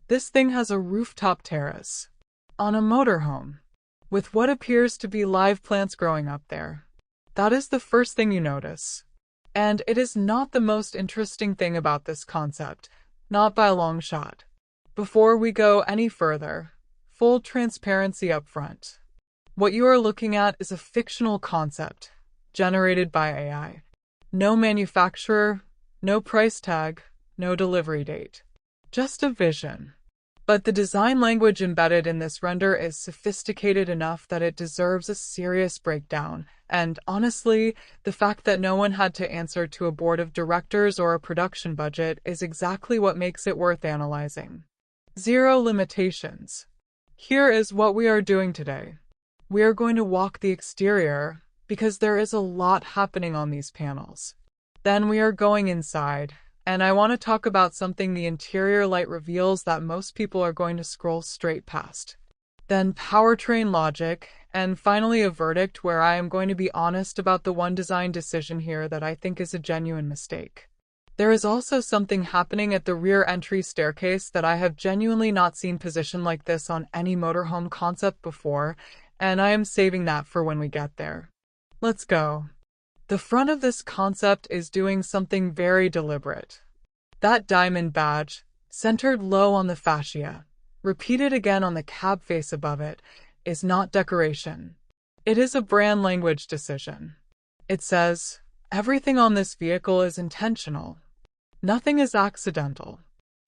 This thing has a rooftop terrace on a motorhome with what appears to be live plants growing up there. That is the first thing you notice. And it is not the most interesting thing about this concept, not by a long shot. Before we go any further, full transparency up front. What you are looking at is a fictional concept, generated by AI. No manufacturer, no price tag, no delivery date. Just a vision. But the design language embedded in this render is sophisticated enough that it deserves a serious breakdown, and honestly, the fact that no one had to answer to a board of directors or a production budget is exactly what makes it worth analyzing. Zero limitations. Here is what we are doing today. We are going to walk the exterior, because there is a lot happening on these panels. Then we are going inside, and I want to talk about something the interior light reveals that most people are going to scroll straight past. Then powertrain logic, and finally a verdict where I am going to be honest about the one design decision here that I think is a genuine mistake. There is also something happening at the rear entry staircase that I have genuinely not seen positioned like this on any motorhome concept before, and I am saving that for when we get there. Let's go. The front of this concept is doing something very deliberate. That diamond badge, centered low on the fascia, repeated again on the cab face above it, is not decoration. It is a brand language decision. It says, everything on this vehicle is intentional. Nothing is accidental.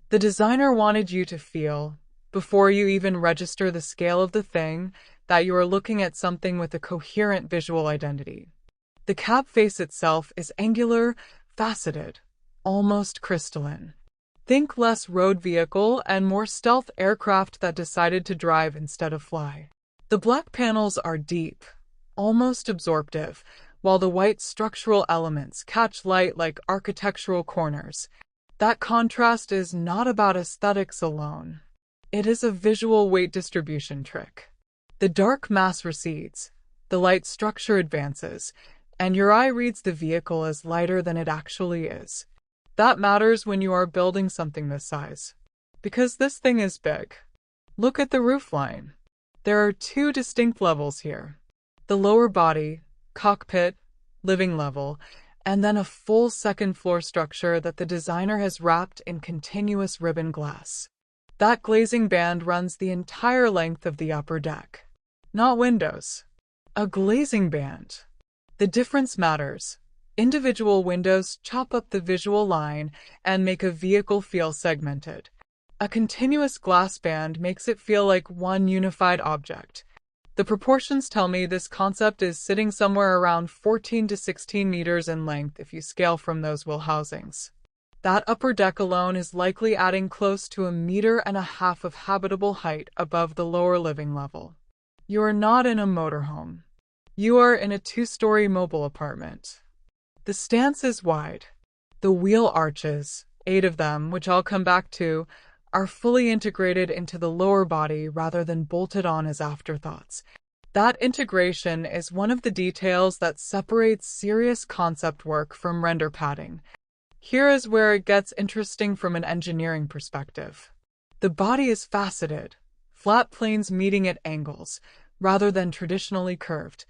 The designer wanted you to feel, before you even register the scale of the thing, that you are looking at something with a coherent visual identity. The cab face itself is angular, faceted, almost crystalline. Think less road vehicle and more stealth aircraft that decided to drive instead of fly. The black panels are deep, almost absorptive, while the white structural elements catch light like architectural corners. That contrast is not about aesthetics alone. It is a visual weight distribution trick. The dark mass recedes, the light structure advances, and your eye reads the vehicle as lighter than it actually is. That matters when you are building something this size. Because this thing is big. Look at the roofline. There are two distinct levels here. The lower body, cockpit, living level, and then a full second floor structure that the designer has wrapped in continuous ribbon glass. That glazing band runs the entire length of the upper deck. Not windows. A glazing band. The difference matters. Individual windows chop up the visual line and make a vehicle feel segmented. A continuous glass band makes it feel like one unified object. The proportions tell me this concept is sitting somewhere around 14 to 16 meters in length if you scale from those wheel housings. That upper deck alone is likely adding close to 1.5 meters of habitable height above the lower living level. You are not in a motorhome. You are in a 2-story mobile apartment. The stance is wide. The wheel arches, 8 of them, which I'll come back to, are fully integrated into the lower body rather than bolted on as afterthoughts. That integration is one of the details that separates serious concept work from render padding. Here is where it gets interesting from an engineering perspective. The body is faceted, flat planes meeting at angles, rather than traditionally curved.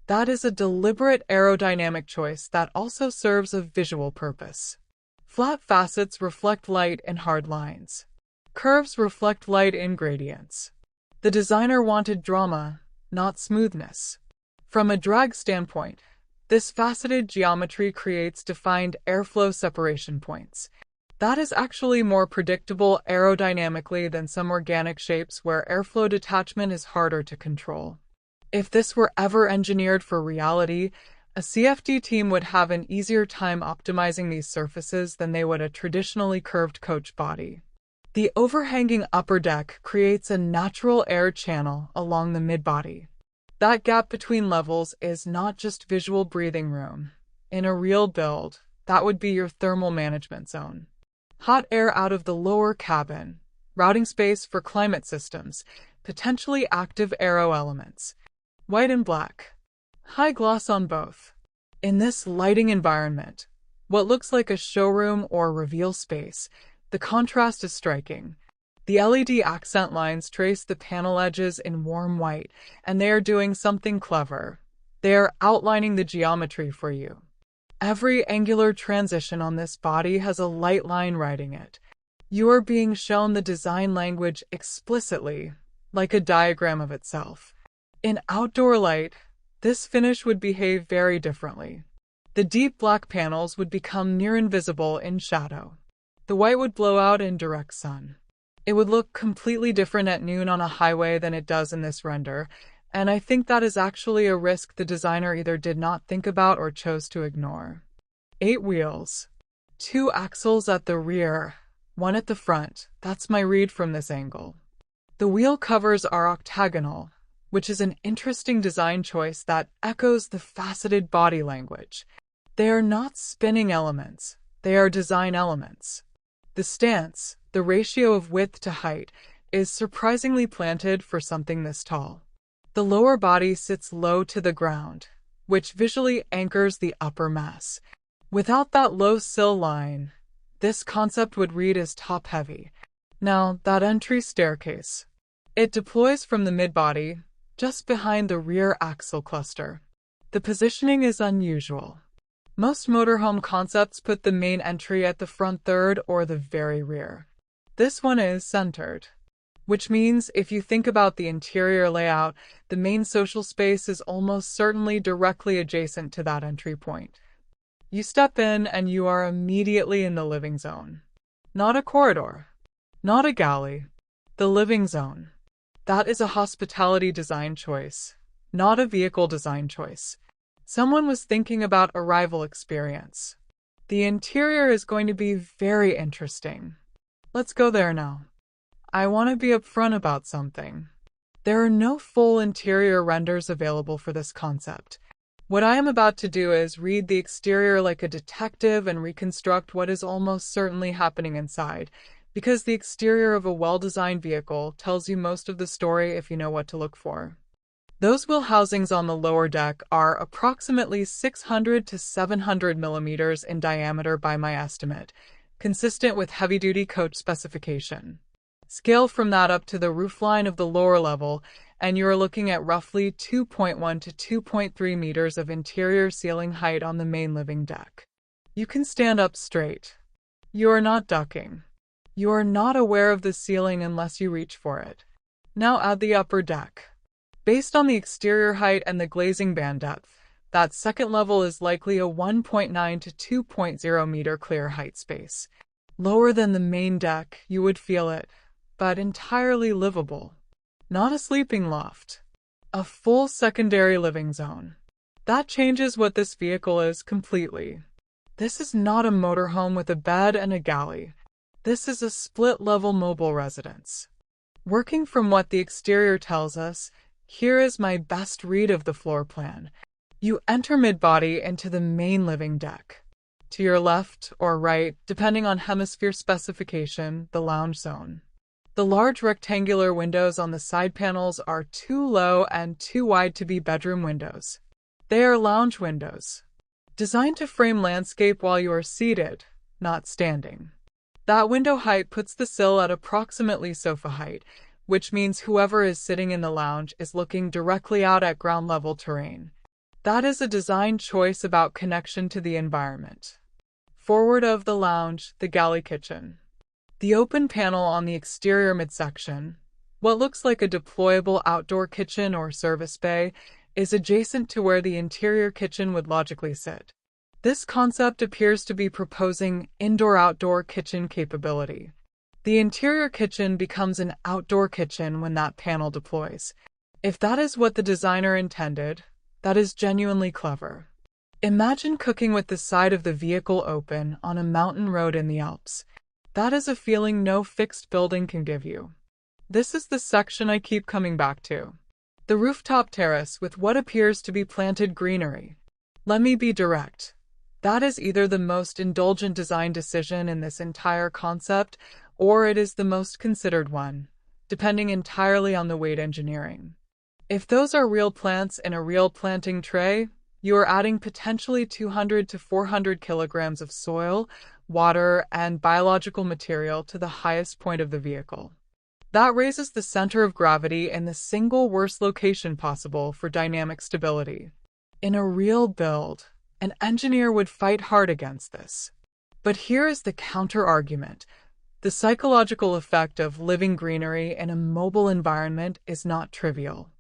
That is a deliberate aerodynamic choice that also serves a visual purpose. Flat facets reflect light in hard lines. Curves reflect light in gradients. The designer wanted drama, not smoothness. From a drag standpoint, this faceted geometry creates defined airflow separation points. That is actually more predictable aerodynamically than some organic shapes where airflow detachment is harder to control. If this were ever engineered for reality, a CFD team would have an easier time optimizing these surfaces than they would a traditionally curved coach body. The overhanging upper deck creates a natural air channel along the mid-body. That gap between levels is not just visual breathing room. In a real build, that would be your thermal management zone. Hot air out of the lower cabin, routing space for climate systems, potentially active aero elements. White and black. High gloss on both. In this lighting environment, what looks like a showroom or reveal space, the contrast is striking. The LED accent lines trace the panel edges in warm white, and they are doing something clever. They are outlining the geometry for you. Every angular transition on this body has a light line writing it. You are being shown the design language explicitly, like a diagram of itself. In outdoor light, this finish would behave very differently. The deep black panels would become near invisible in shadow. The white would blow out in direct sun. It would look completely different at noon on a highway than it does in this render, and I think that is actually a risk the designer either did not think about or chose to ignore. 8 wheels. 2 axles at the rear, 1 at the front. That's my read from this angle. The wheel covers are octagonal, which is an interesting design choice that echoes the faceted body language. They are not spinning elements, they are design elements. The stance, the ratio of width to height, is surprisingly planted for something this tall. The lower body sits low to the ground, which visually anchors the upper mass. Without that low sill line, this concept would read as top-heavy. Now, that entry staircase. It deploys from the mid-body, just behind the rear axle cluster. The positioning is unusual. Most motorhome concepts put the main entry at the front third or the very rear. This one is centered, which means if you think about the interior layout, the main social space is almost certainly directly adjacent to that entry point. You step in and you are immediately in the living zone. Not a corridor, not a galley, the living zone. That is a hospitality design choice, not a vehicle design choice. Someone was thinking about arrival experience. The interior is going to be very interesting. Let's go there now. I want to be upfront about something. There are no full interior renders available for this concept. What I am about to do is read the exterior like a detective and reconstruct what is almost certainly happening inside, because the exterior of a well-designed vehicle tells you most of the story if you know what to look for. Those wheel housings on the lower deck are approximately 600 to 700 millimeters in diameter by my estimate, consistent with heavy-duty coach specification. Scale from that up to the roofline of the lower level, and you are looking at roughly 2.1 to 2.3 meters of interior ceiling height on the main living deck. You can stand up straight. You are not ducking. You are not aware of the ceiling unless you reach for it. Now add the upper deck. Based on the exterior height and the glazing band depth, that second level is likely a 1.9 to 2.0 meter clear height space. Lower than the main deck, you would feel it, but entirely livable. Not a sleeping loft. A full secondary living zone. That changes what this vehicle is completely. This is not a motorhome with a bed and a galley. This is a split-level mobile residence. Working from what the exterior tells us, here is my best read of the floor plan. You enter mid-body into the main living deck. To your left or right, depending on hemisphere specification, the lounge zone. The large rectangular windows on the side panels are too low and too wide to be bedroom windows. They are lounge windows, designed to frame landscape while you are seated, not standing. That window height puts the sill at approximately sofa height, which means whoever is sitting in the lounge is looking directly out at ground-level terrain. That is a design choice about connection to the environment. Forward of the lounge, the galley kitchen. The open panel on the exterior midsection, what looks like a deployable outdoor kitchen or service bay, is adjacent to where the interior kitchen would logically sit. This concept appears to be proposing indoor-outdoor kitchen capability. The interior kitchen becomes an outdoor kitchen when that panel deploys. If that is what the designer intended, that is genuinely clever. Imagine cooking with the side of the vehicle open on a mountain road in the Alps. That is a feeling no fixed building can give you. This is the section I keep coming back to. The rooftop terrace with what appears to be planted greenery. Let me be direct. That is either the most indulgent design decision in this entire concept, or it is the most considered one, depending entirely on the weight engineering. If those are real plants in a real planting tray, you are adding potentially 200 to 400 kilograms of soil, water, and biological material to the highest point of the vehicle. That raises the center of gravity in the single worst location possible for dynamic stability. In a real build, an engineer would fight hard against this. But here is the counter-argument. The psychological effect of living greenery in a mobile environment is not trivial.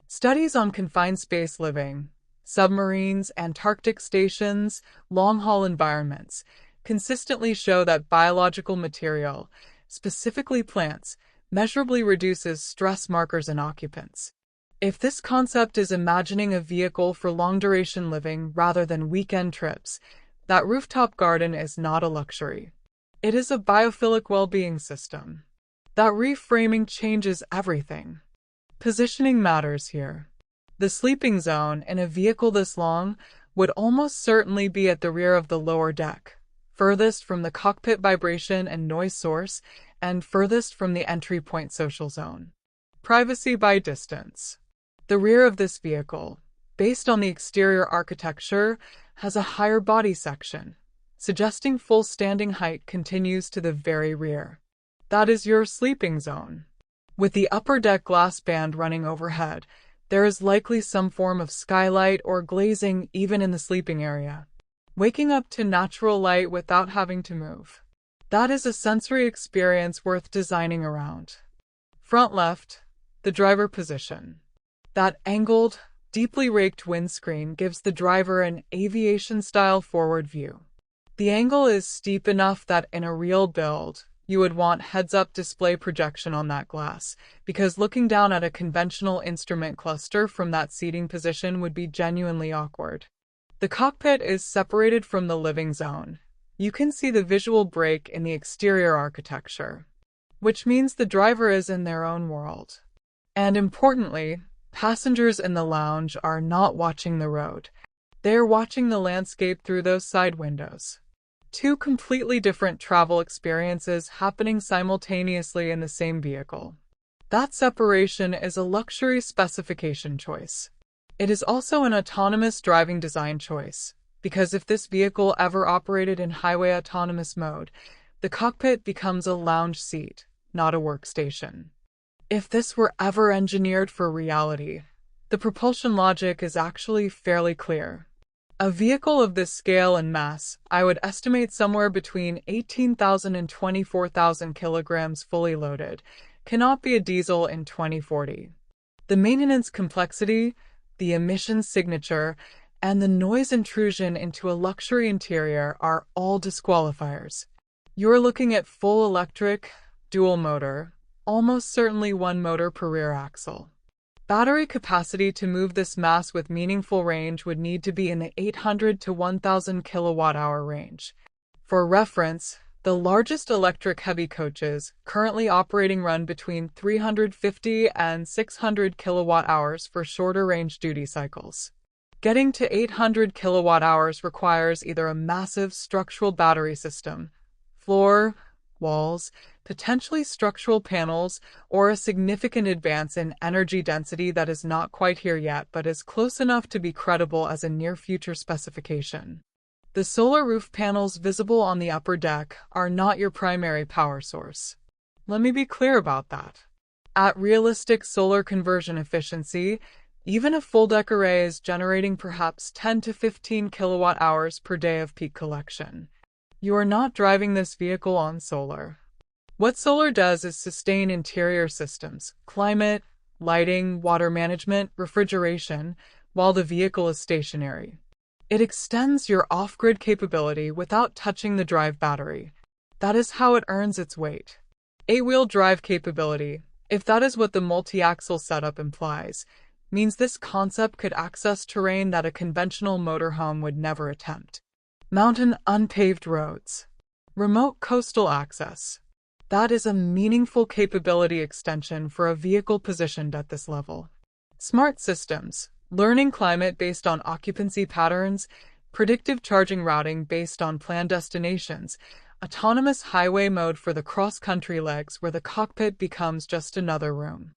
Studies on confined space living, submarines, Antarctic stations, long-haul environments, consistently show that biological material, specifically plants, measurably reduces stress markers in occupants. If this concept is imagining a vehicle for long-duration living rather than weekend trips, that rooftop garden is not a luxury. It is a biophilic well-being system. That reframing changes everything. Positioning matters here. The sleeping zone in a vehicle this long would almost certainly be at the rear of the lower deck, furthest from the cockpit vibration and noise source, and furthest from the entry point social zone. Privacy by distance. The rear of this vehicle, based on the exterior architecture, has a higher body section, suggesting full standing height continues to the very rear. That is your sleeping zone. With the upper deck glass band running overhead, there is likely some form of skylight or glazing even in the sleeping area. Waking up to natural light without having to move. That is a sensory experience worth designing around. Front left, the driver position. That angled, deeply raked windscreen gives the driver an aviation-style forward view. The angle is steep enough that in a real build, you would want heads-up display projection on that glass, because looking down at a conventional instrument cluster from that seating position would be genuinely awkward. The cockpit is separated from the living zone. You can see the visual break in the exterior architecture, which means the driver is in their own world. And importantly, passengers in the lounge are not watching the road. They are watching the landscape through those side windows. Two completely different travel experiences happening simultaneously in the same vehicle. That separation is a luxury specification choice. It is also an autonomous driving design choice, because if this vehicle ever operated in highway autonomous mode, the cockpit becomes a lounge seat, not a workstation. If this were ever engineered for reality, the propulsion logic is actually fairly clear. A vehicle of this scale and mass, I would estimate somewhere between 18,000 and 24,000 kilograms fully loaded, cannot be a diesel in 2040. The maintenance complexity, the emissions signature, and the noise intrusion into a luxury interior are all disqualifiers. You're looking at full electric, dual motor, almost certainly one motor per rear axle. Battery capacity to move this mass with meaningful range would need to be in the 800 to 1000 kilowatt-hour range. For reference, the largest electric heavy coaches currently operating run between 350 and 600 kilowatt-hours for shorter range duty cycles. Getting to 800 kilowatt-hours requires either a massive structural battery system, floor, walls, potentially structural panels, or a significant advance in energy density that is not quite here yet but is close enough to be credible as a near-future specification. The solar roof panels visible on the upper deck are not your primary power source. Let me be clear about that. At realistic solar conversion efficiency, even a full-deck array is generating perhaps 10 to 15 kilowatt-hours per day of peak collection. You are not driving this vehicle on solar. What solar does is sustain interior systems, climate, lighting, water management, refrigeration, while the vehicle is stationary. It extends your off-grid capability without touching the drive battery. That is how it earns its weight. Eight-wheel drive capability, if that is what the multi-axle setup implies, means this concept could access terrain that a conventional motorhome would never attempt. Mountain unpaved roads. Remote coastal access. That is a meaningful capability extension for a vehicle positioned at this level. Smart systems. Learning climate based on occupancy patterns, predictive charging routing based on planned destinations, autonomous highway mode for the cross-country legs where the cockpit becomes just another room.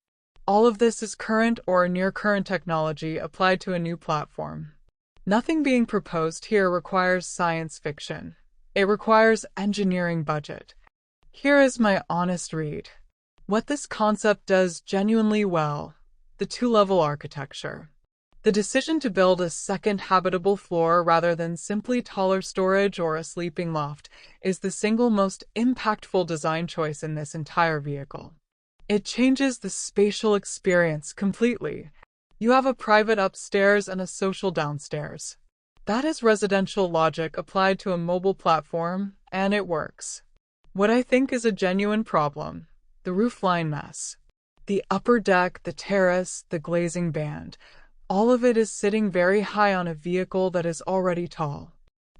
All of this is current or near-current technology applied to a new platform. Nothing being proposed here requires science fiction. It requires engineering budget. Here is my honest read. What this concept does genuinely well, the two-level architecture. The decision to build a second habitable floor rather than simply taller storage or a sleeping loft is the single most impactful design choice in this entire vehicle. It changes the spatial experience completely. You have a private upstairs and a social downstairs. That is residential logic applied to a mobile platform, and it works. What I think is a genuine problem, the roofline mess. The upper deck, the terrace, the glazing band, all of it is sitting very high on a vehicle that is already tall.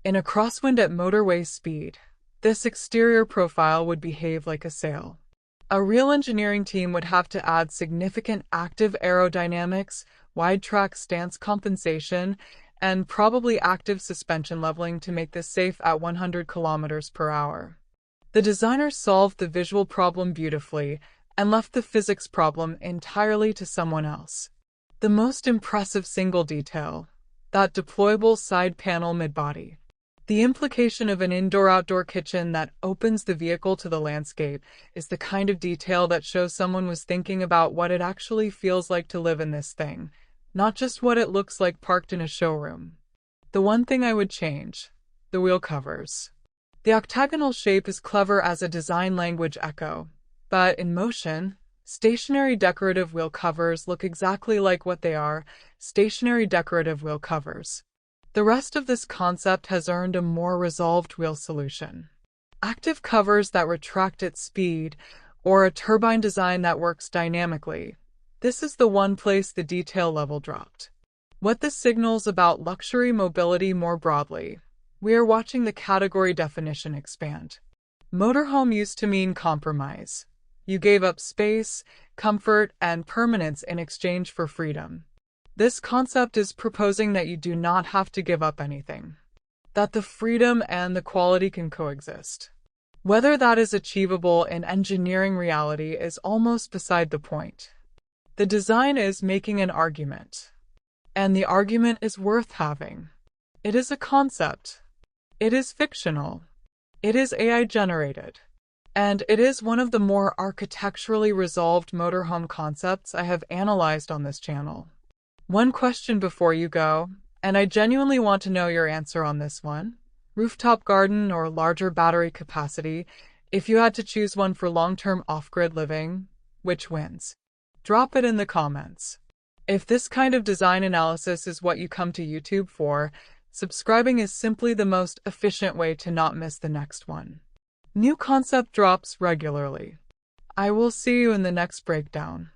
In a crosswind at motorway speed, this exterior profile would behave like a sail. A real engineering team would have to add significant active aerodynamics, wide track stance compensation, and probably active suspension leveling to make this safe at 100 kilometers per hour. The designers solved the visual problem beautifully and left the physics problem entirely to someone else. The most impressive single detail, that deployable side panel mid-body. The implication of an indoor-outdoor kitchen that opens the vehicle to the landscape is the kind of detail that shows someone was thinking about what it actually feels like to live in this thing, not just what it looks like parked in a showroom. The one thing I would change, the wheel covers. The octagonal shape is clever as a design language echo, but in motion, stationary decorative wheel covers look exactly like what they are, stationary decorative wheel covers. The rest of this concept has earned a more resolved wheel solution. Active covers that retract at speed, or a turbine design that works dynamically. This is the one place the detail level dropped. What this signals about luxury mobility more broadly. We are watching the category definition expand. Motorhome used to mean compromise. You gave up space, comfort, and permanence in exchange for freedom. This concept is proposing that you do not have to give up anything. That the freedom and the quality can coexist. Whether that is achievable in engineering reality is almost beside the point. The design is making an argument. And the argument is worth having. It is a concept. It is fictional. It is AI generated. And it is one of the more architecturally resolved motorhome concepts I have analyzed on this channel. One question before you go, and I genuinely want to know your answer on this one. Rooftop garden or larger battery capacity, if you had to choose one for long-term off-grid living, which wins? Drop it in the comments. If this kind of design analysis is what you come to YouTube for, subscribing is simply the most efficient way to not miss the next one. New concept drops regularly. I will see you in the next breakdown.